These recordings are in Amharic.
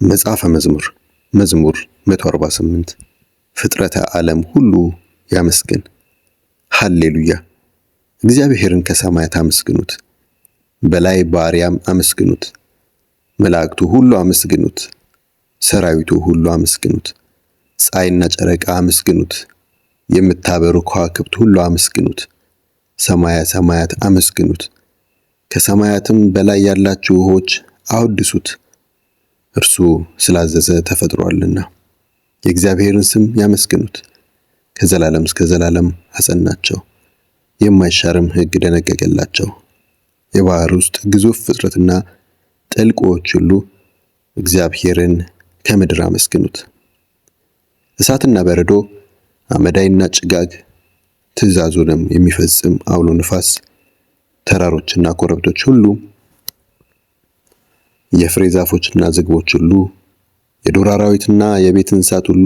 መጽሐፈ መዝሙር መዝሙር 148 ፍጥረተ ዓለም ሁሉ ያመስግን። ሃሌሉያ! እግዚአብሔርን ከሰማያት አመስግኑት፣ በላይ በአርያም አመስግኑት። መላእክቱ ሁሉ አመስግኑት፣ ሰራዊቱ ሁሉ አመስግኑት። ፀሐይና ጨረቃ አመስግኑት፣ የምታበሩ ከዋክብት ሁሉ አመስግኑት። ሰማያ ሰማያት አመስግኑት፣ ከሰማያትም በላይ ያላችሁ ውኆች አወድሱት። እርሱ ስላዘዘ ተፈጥሯልና የእግዚአብሔርን ስም ያመስግኑት። ከዘላለም እስከ ዘላለም አጸናቸው፣ የማይሻርም ሕግ ደነገገላቸው። የባህር ውስጥ ግዙፍ ፍጥረትና ጥልቆች ሁሉ እግዚአብሔርን ከምድር አመስግኑት። እሳትና በረዶ፣ አመዳይና ጭጋግ፣ ትእዛዙንም የሚፈጽም አውሎ ንፋስ፣ ተራሮችና ኮረብቶች ሁሉ፣ የፍሬ ዛፎችና ዝግቦች ሁሉ፣ የዱር አራዊትና የቤት እንስሳት ሁሉ፣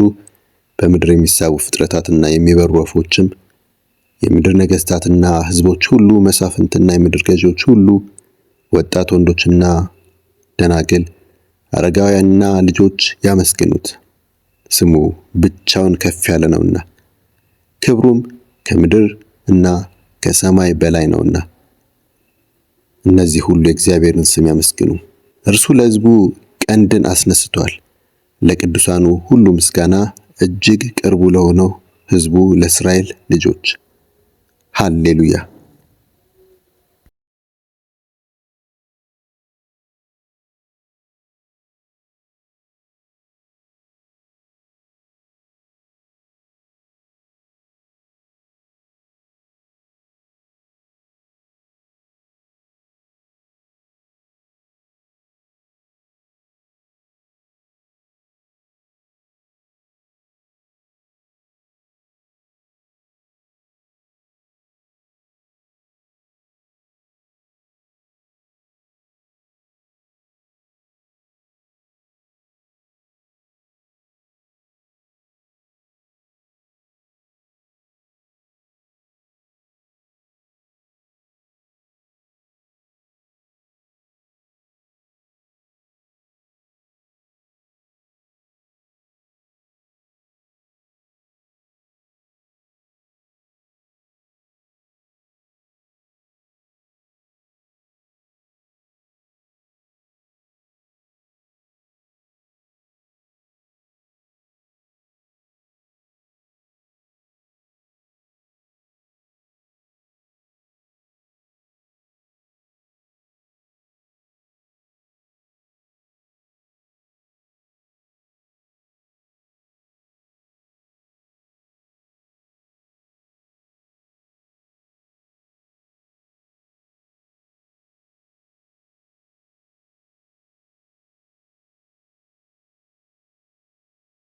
በምድር የሚሳቡ ፍጥረታትና የሚበሩ ወፎችም፣ የምድር ነገሥታትና ሕዝቦች ሁሉ፣ መሳፍንትና የምድር ገዢዎች ሁሉ፣ ወጣት ወንዶችና ደናግል፣ አረጋውያንና ልጆች ያመስግኑት። ስሙ ብቻውን ከፍ ያለ ነውና ክብሩም ከምድር እና ከሰማይ በላይ ነውና። እነዚህ ሁሉ የእግዚአብሔርን ስም ያመስግኑ። እርሱ ለሕዝቡ ቀንድን አስነስቷል፣ ለቅዱሳኑ ሁሉ ምስጋና እጅግ ቅርቡ ለሆነው ሕዝቡ ለእስራኤል ልጆች። ሃሌሉያ!